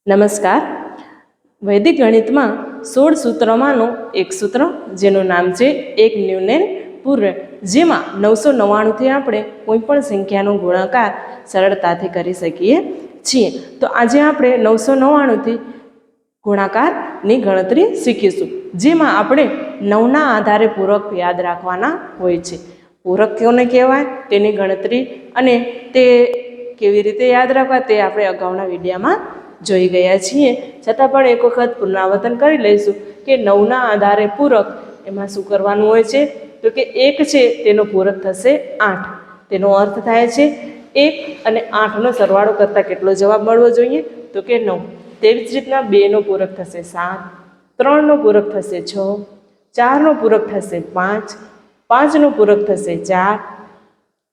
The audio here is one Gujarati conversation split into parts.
નમસ્કાર. વૈદિક ગણિતમાં 16 સૂત્રોમાંનું એક સૂત્ર જેનું નામ છે એક ન્યૂનેન પૂર્વ, જેમાં 999થી આપણે કોઈપણ સંખ્યાનો ગુણાકાર સરળતાથી કરી શકીએ છીએ. તો આજે આપણે 999થી ગુણાકારની ગણતરી શીખીશું, જેમાં આપણે 9ના આધારે પૂરક યાદ રાખવાના હોય છે. પૂરક કોને કહેવાય તેની ગણતરી અને તે કેવી રીતે યાદ રાખવા તે આપણે અગાઉના વિડીયોમાં જોઈ ગયા છીએ. છતાં પણ એક વખત પુનરાવર્તન કરી લઈશું કે 9ના આધારે પૂરક એમાં શું કરવાનું હોય છે, તો કે 1 છે તેનો પૂરક થશે 8. તેનો અર્થ થાય છે 1 અને 8નો સરવાળો કરતાં કેટલો જવાબ મળવો જોઈએ, તો કે 9. તેવી જ રીતના 2નો પૂરક થશે 7, 3નો પૂરક થશે 6, 4નો પૂરક થશે 5, 5નો પૂરક થશે 4,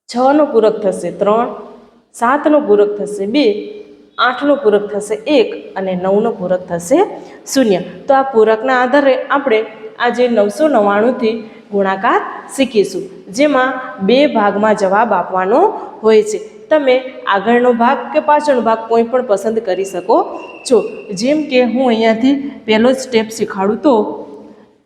6નો પૂરક થશે 3, 7નો પૂરક થશે 2, 8નો પૂરક થશે 1 અને 9નો પૂરક થશે 0. તો આ પૂરકના આધારે આપણે આજે 999થી ગુણાકાર શીખીશું, જેમાં 2 ભાગમાં જવાબ આપવાનો હોય છે. તમે આગળનો ભાગ કે પાછળનો ભાગ કોઈ પણ પસંદ કરી શકો છો. જેમ કે હું અહીંયાથી પહેલો જ સ્ટેપ શીખવાડું તો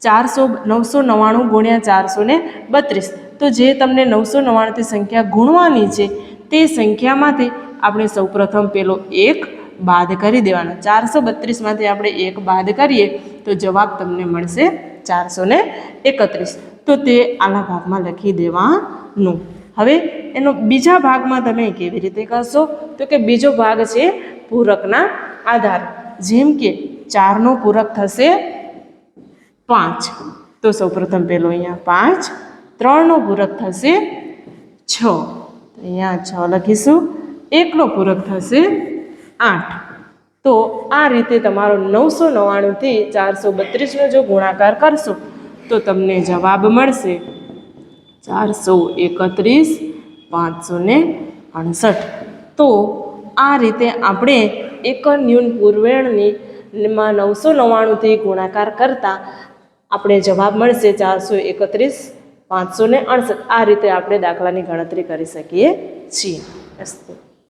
999 ગુણ્યા 432. તો જે તમને 999થી સંખ્યા ગુણવાની છે તે સંખ્યામાંથી આપણે સૌપ્રથમ પેલો 1 બાદ કરી દેવાનો. 432માંથી આપણે 1 બાદ કરીએ તો જવાબ તમને મળશે 431. તો તે આના ભાગમાં લખી દેવાનું. હવે એનો બીજા ભાગમાં તમે કેવી રીતે કરશો, તો કે બીજો ભાગ છે પૂરકના આધાર. જેમ કે 4નો પૂરક થશે 5, તો સૌપ્રથમ પેલો અહીંયા 5. 3નો પૂરક થશે 6, અહીંયા 6 લખીશું. 1નો પૂરક થશે 8. તો આ રીતે તમારો 999થી 432નો જો ગુણાકાર કરશો તો તમને જવાબ મળશે 431, 568. તો આ રીતે આપણે એક ન્યૂન પૂર્વેણની 999થી ગુણાકાર કરતાં આપણે જવાબ મળશે 431, 568. આ રીતે આપણે દાખલાની ગણતરી કરી શકીએ છીએ. અસ્તુ.